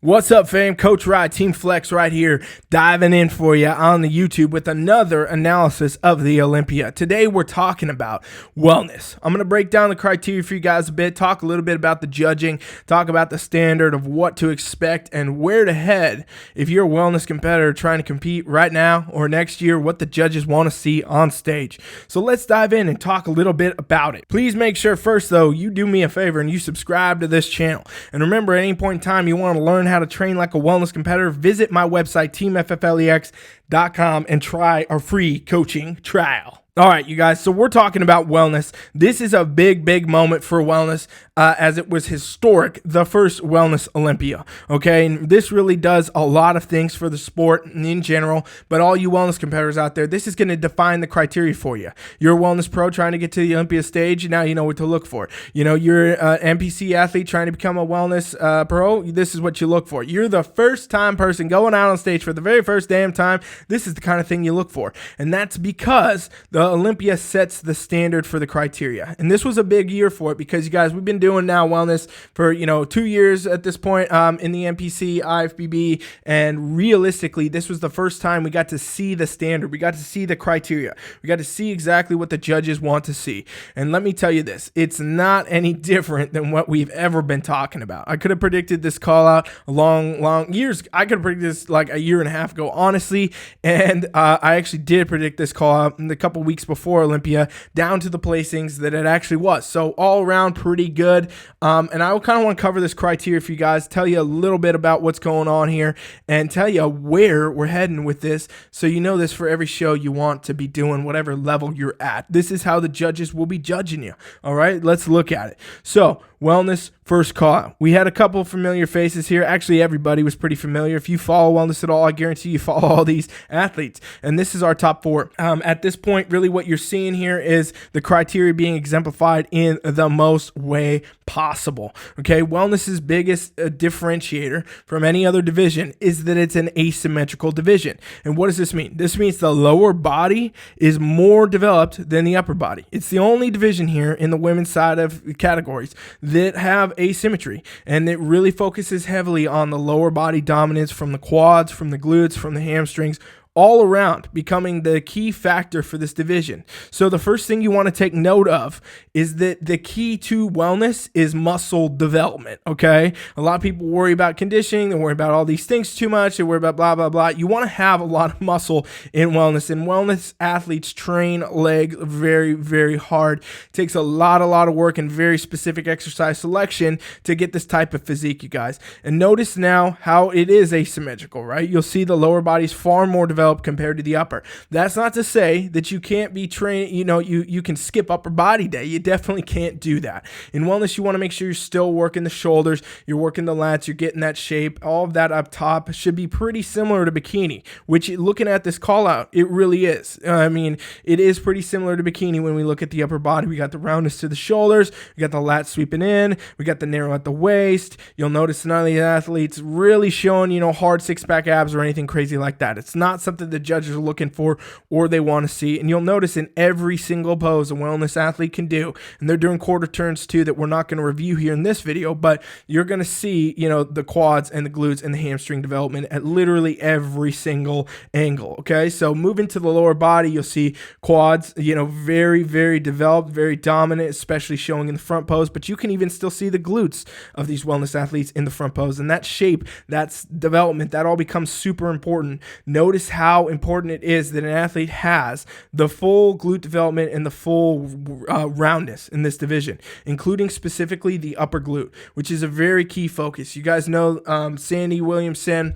What's up, fam? Coach Rye, Team Flex right here, diving in for you on the YouTube with another analysis of the Olympia. Today, we're talking about wellness. I'm going to break down the criteria for you guys a bit, talk a little bit about the judging, talk about the standard of what to expect and where to head if you're a wellness competitor trying to compete right now or next year, what the judges want to see on stage. So let's dive in and talk a little bit about it. Please make sure first, though, you do me a favor and you subscribe to this channel. And remember, at any point in time you want to learn how to train like a wellness competitor, visit my website, teamfflex.com, and try our free coaching trial. All right, you guys, so we're talking about wellness. This is a big moment for wellness as it was historic, the first Wellness Olympia, okay? And this really does a lot of things for the sport in general, but all you wellness competitors out there, this is going to define the criteria for you. You're a wellness pro trying to get to the Olympia stage, now you know what to look for. You know, you're an NPC athlete trying to become a wellness pro, this is what you look for. You're the first-time person going out on stage for the very first damn time, this is the kind of thing you look for. And that's because the Olympia sets the standard for the criteria. And this was a big year for it because, you guys, we've been doing now wellness for, 2 years at this point in the NPC, IFBB, and realistically, this was the first time we got to see the standard. We got to see the criteria. We got to see exactly what the judges want to see. And let me tell you this, it's not any different than what we've ever been talking about. I could have predicted this call out long years. I could have predicted this like a year and a half ago, honestly, and I actually did predict this call out in a couple weeks before Olympia, down to the placings that it actually was. So all around pretty good. And I kind of want to cover this criteria for you guys, tell you a little bit about what's going on here, and tell you where we're heading with this. So you know this for every show you want to be doing, whatever level you're at. This is how the judges will be judging you. All right, let's look at it. So wellness, first call out. We had a couple familiar faces here. Actually, everybody was pretty familiar. If you follow wellness at all, I guarantee you follow all these athletes. And this is our top four. At this point, really what you're seeing here is the criteria being exemplified in the most way possible. Okay, wellness's biggest differentiator from any other division is that it's an asymmetrical division. And what does this mean? This means the lower body is more developed than the upper body. It's the only division here in the women's side of categories that have asymmetry, and it really focuses heavily on the lower body dominance from the quads, from the glutes, from the hamstrings, all around, becoming the key factor for this division. So the first thing you want to take note of is that the key to wellness is muscle development, okay? A lot of people worry about conditioning, they worry about all these things too much, they worry about blah, blah, blah. You want to have a lot of muscle in wellness, and wellness athletes train legs very hard. It takes a lot of work and very specific exercise selection to get this type of physique, you guys. And notice now how it is asymmetrical, right? You'll see the lower body's far more developed compared to the upper. That's not to say that you can't be trained, you can skip upper body day. You definitely can't do that. In wellness, you want to make sure you're still working the shoulders, you're working the lats, you're getting that shape. All of that up top should be pretty similar to bikini, which looking at this call out, it really is. I mean, it is pretty similar to bikini when we look at the upper body. We got the roundness to the shoulders, we got the lats sweeping in, we got the narrow at the waist. You'll notice none of the athletes really showing, hard six-pack abs or anything crazy like that. It's not something the judges are looking for or they want to see. And you'll notice in every single pose a wellness athlete can do, and they're doing quarter turns too that we're not going to review here in this video, but you're going to see, the quads and the glutes and the hamstring development at literally every single angle. Okay, so moving to the lower body, you'll see quads, very developed, very dominant, especially showing in the front pose, but you can even still see the glutes of these wellness athletes in the front pose, and that shape, that's development, that all becomes super important. Notice how important it is that an athlete has the full glute development and the full roundness in this division, including specifically the upper glute, which is a very key focus. You guys know Sandy Williamson,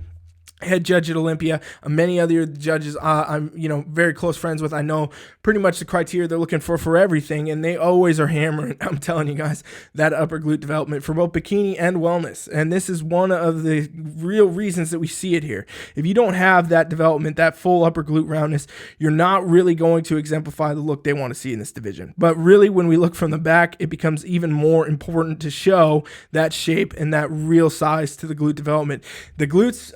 head judge at Olympia, many other judges I'm very close friends with. I know pretty much the criteria they're looking for everything, and they always are hammering, I'm telling you guys, that upper glute development for both bikini and wellness. And this is one of the real reasons that we see it here. If you don't have that development, that full upper glute roundness, you're not really going to exemplify the look they want to see in this division. But really, when we look from the back, it becomes even more important to show that shape and that real size to the glute development. The glutes,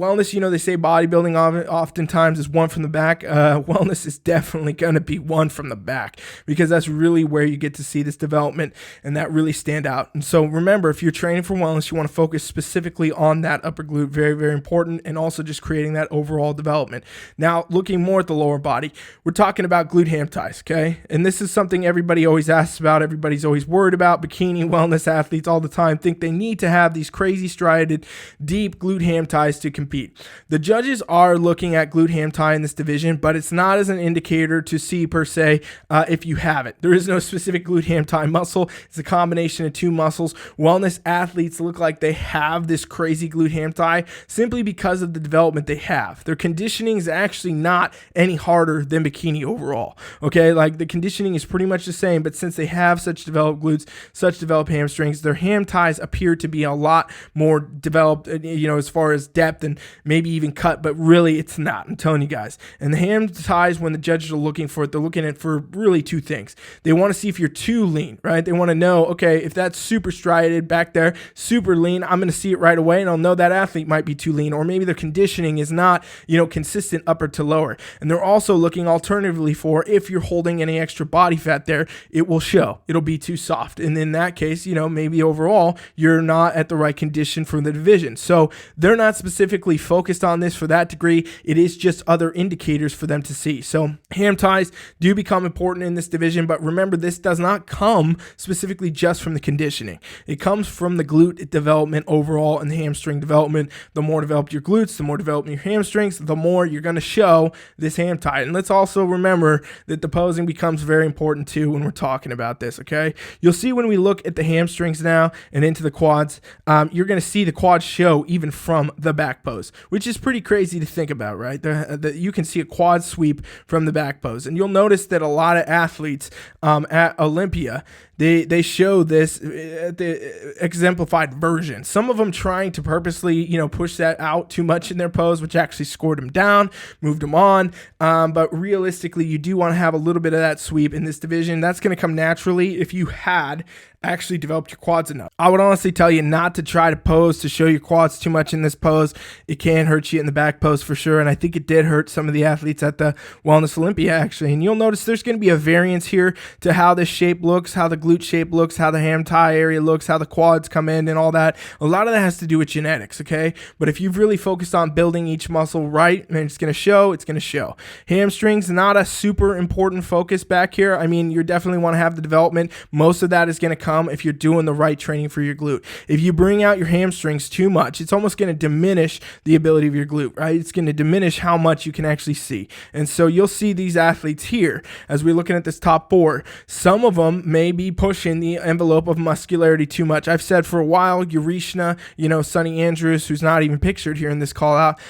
wellness, you know, they say bodybuilding oftentimes is one from the back. Wellness is definitely going to be one from the back, because that's really where you get to see this development and that really stand out. And so remember, if you're training for wellness, you want to focus specifically on that upper glute. Very, very important. And also just creating that overall development. Now, looking more at the lower body, we're talking about glute ham ties, okay? And this is something everybody always asks about. Everybody's always worried about. Bikini wellness athletes all the time think they need to have these crazy strided, deep glute ham ties to compete. The judges are looking at glute ham tie in this division, but it's not as an indicator to see per se if you have it. There is no specific glute ham tie muscle. It's a combination of two muscles. Wellness athletes look like they have this crazy glute ham tie simply because of the development they have. Their conditioning is actually not any harder than bikini overall. Okay, like the conditioning is pretty much the same, but since they have such developed glutes, such developed hamstrings, their ham ties appear to be a lot more developed, you know, as far as depth and maybe even cut, but really it's not. I'm telling you guys. And the ham ties, when the judges are looking for it, they're looking at for really two things. They want to see if you're too lean, right? They want to know, okay, if that's super striated back there, super lean, I'm going to see it right away, and I'll know that athlete might be too lean, or maybe their conditioning is not, you know, consistent upper to lower. And they're also looking alternatively for if you're holding any extra body fat there, it will show. It'll be too soft. And in that case, you know, maybe overall you're not at the right condition for the division. So they're not specifically focused on this for that degree. It is just other indicators for them to see. So ham ties do become important in this division, but remember, this does not come specifically just from the conditioning. It comes from the glute development overall and the hamstring development. The more developed your glutes, the more developed your hamstrings, the more you're going to show this ham tie. And let's also remember that the posing becomes very important too when we're talking about this, okay? You'll see when we look at the hamstrings now and into the quads, you're going to see the quads show even from the back pose, which is pretty crazy to think about, right? You can see a quad sweep from the back pose. And you'll notice that a lot of athletes at Olympia, they show this the exemplified version. Some of them trying to purposely, you know, push that out too much in their pose, which actually scored them down, moved them on. But realistically, you do want to have a little bit of that sweep in this division. That's going to come naturally if you had actually developed your quads enough. I would honestly tell you not to try to pose to show your quads too much in this pose. It can hurt you in the back pose for sure, and I think it did hurt some of the athletes at the Wellness Olympia actually. And you'll notice there's going to be a variance here to how this shape looks, how the glute shape looks, how the ham tie area looks, how the quads come in and all that. A lot of that has to do with genetics, okay? But if you've really focused on building each muscle right, and it's going to show, it's going to show. Hamstrings, not a super important focus back here. I mean, you definitely want to have the development. Most of that is going to come if you're doing the right training for your glute. If you bring out your hamstrings too much, it's almost going to diminish the ability of your glute, right? It's going to diminish how much you can actually see. And so you'll see these athletes here, as we're looking at this top four, some of them may be pushing the envelope of muscularity too much. I've said for a while, Urishna, you know, Sonny Andrews, who's not even pictured here in this call out,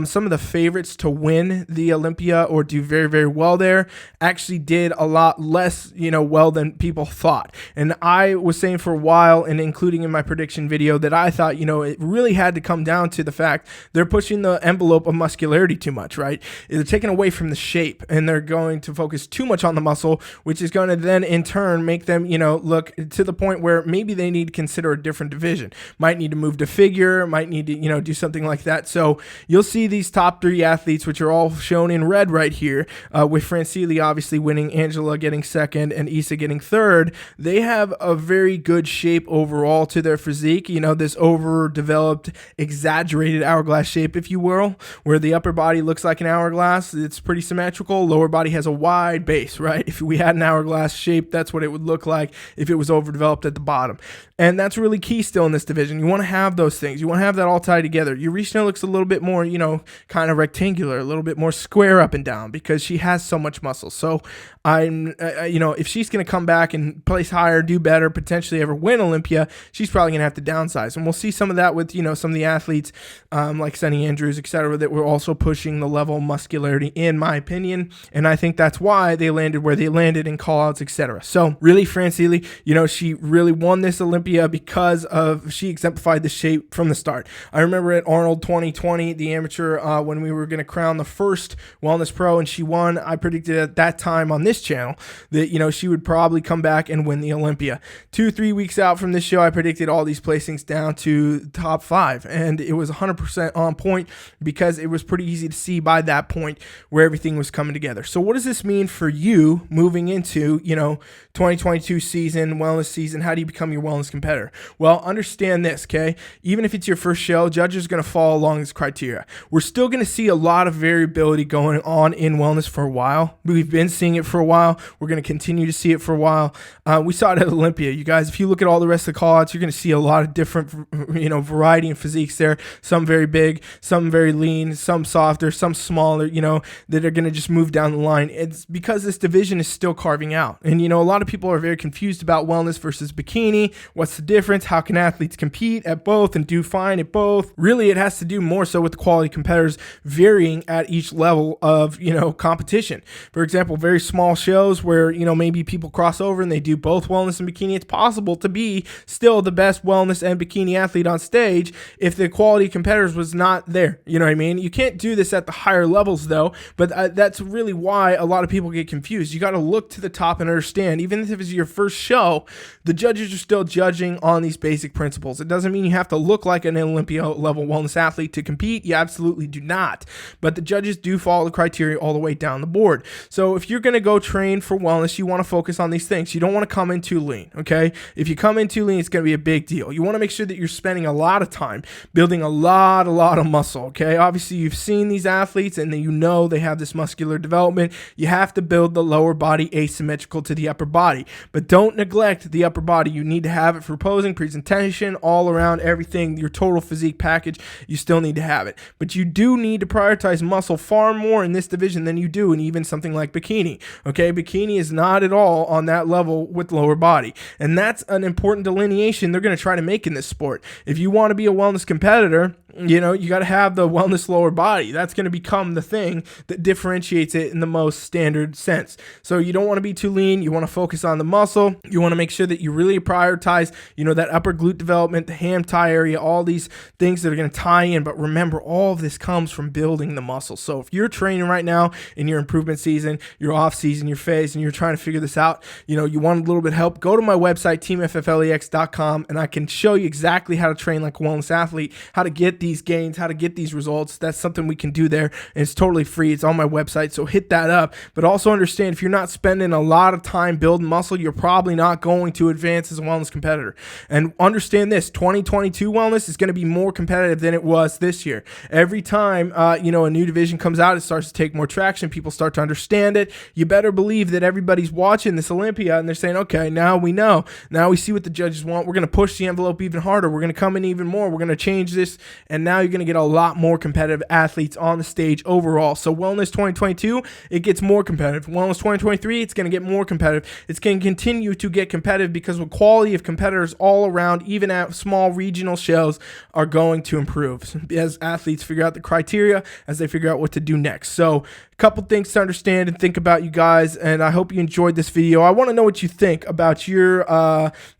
some of the favorites to win the Olympia or do very, very well there actually did a lot less, you know, well than people thought. And I was saying for a while, and including in my prediction video, that I thought, you know, it really had to come down to the fact they're pushing the envelope of muscularity too much, right? They're taking away from the shape, and they're going to focus too much on the muscle, which is going to then in turn make them, you know, look to the point where maybe they need to consider a different division. Might need to move to figure, might need to, you know, do something like that. So you'll see these top three athletes, which are all shown in red right here, with Francili obviously winning, Angela getting second, and Issa getting third. They have a very good shape overall to their physique, you know, this overdeveloped, exaggerated hourglass shape, if you will, where the upper body looks like an hourglass. It's pretty symmetrical. Lower body has a wide base, right? If we had an hourglass shape, that's what it would look like if it was overdeveloped at the bottom. And that's really key still in this division. You want to have those things. You want to have that all tied together. Urishna looks a little bit more, you know, kind of rectangular, a little bit more square up and down because she has so much muscle. So I'm, you know, if she's going to come back and place higher, do better, potentially ever win Olympia, she's probably going to have to downsize. And we'll see some of that with, you know, some of the athletes like Sonny Andrews, etc., that were also pushing the level of muscularity, in my opinion. And I think that's why they landed where they landed in callouts, etc. So really, Francili, you know, she really won this Olympia because of she exemplified the shape from the start. I remember at Arnold 2020, the amateur, when we were going to crown the first wellness pro and she won, I predicted at that time on this channel that, you know, she would probably come back and win the Olympia. 2-3 weeks out from this show, I predicted all these placings down to top 5, and it was 100% on point because it was pretty easy to see by that point where everything was coming together. So what does this mean for you moving into, 2022 season, wellness season? How do you become your wellness competitor? Well, understand this, okay? Even if it's your first show, judges are going to follow along this criteria. We're still going to see a lot of variability going on in wellness for a while. We've been seeing it for a while. We're going to continue to see it for a while. We saw it at Olympia. You guys, if you look at all the rest of the call-outs, you're going to see a lot of different, variety in physiques there. Some very big, some very lean, some softer, some smaller, that are going to just move down the line. It's because this division is still carving out. And, a lot of people are very confused about wellness versus bikini. What's the difference? How can athletes compete at both and do fine at both? Really, it has to do more so with the quality competitors varying at each level of, competition. For example, very small shows where, maybe people cross over and they do both wellness and bikini. It's possible to be still the best wellness and bikini athlete on stage if the quality competitors was not there. You know what I mean? You can't do this at the higher levels though, but that's really why a lot of people get confused. You got to look to the top and understand, even if it's your first show, the judges are still judging on these basic principles. It doesn't mean you have to look like an Olympia level wellness athlete to compete. You absolutely do not. But the judges do follow the criteria all the way down the board. So if you're going to go train for wellness, you want to focus on these things. You don't want to come in too lean, okay? If you come in too lean, it's going to be a big deal. You want to make sure that you're spending a lot of time building a lot of muscle, okay? Obviously, you've seen these athletes and they have this muscular development. You have to build the lower body asymmetrical to the upper body, but don't neglect the upper body. You need to have it for posing, presentation, all around everything, your total physique package. You still need to have it, but you do need to prioritize muscle far more in this division than you do in even something like bikini, okay? Bikini is not at all on that level with lower body, and that's an important delineation they're going to try to make in this sport. If you want to be a wellness competitor, you got to have the wellness lower body. That's going to become the thing that differentiates it in the most standard sense. So you don't want to be too lean. You want to focus on the muscle. You want to make sure that you really prioritize, that upper glute development, the ham tie area, all these things that are going to tie in. But remember, all of this comes from building the muscle. So if you're training right now in your improvement season, your off season, your phase, and you're trying to figure this out, you want a little bit of help, go to my website, teamfflex.com, and I can show you exactly how to train like a wellness athlete, how to get these gains, how to get these results. That's something we can do there, and it's totally free. It's on my website, so hit that up. But also understand, if you're not spending a lot of time building muscle, you're probably not going to advance as a wellness competitor. And understand this, 2022 wellness is going to be more competitive than it was this year. Every time a new division comes out, it starts to take more traction. People start to understand it. You better believe that everybody's watching this Olympia and they're saying, okay, now we know. Now we see what the judges want. We're going to push the envelope even harder. We're going to come in even more. We're going to change this, and now you're going to get a lot more competitive athletes on the stage overall. So wellness 2022, it gets more competitive. Wellness 2023, it's going to get more competitive. It's going to continue to get competitive because the quality of competitors all around, even at small regional shows, are going to improve as athletes figure out the criteria, as they figure out what to do next. So a couple things to understand and think about, you guys, and I hope you enjoyed this video. I want to know what you think about your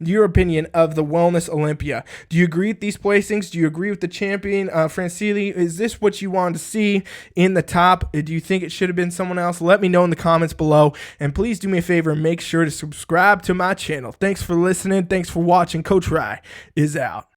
opinion of the Wellness Olympia. Do you agree with these placings? Do you agree with the champion, Francili? Is this what you wanted to see in the top? Do you think it should have been someone else? Let me know in the comments below, and please do me a favor and make sure to subscribe to my channel. Thanks for listening. Thanks for watching. Coach Rye is out.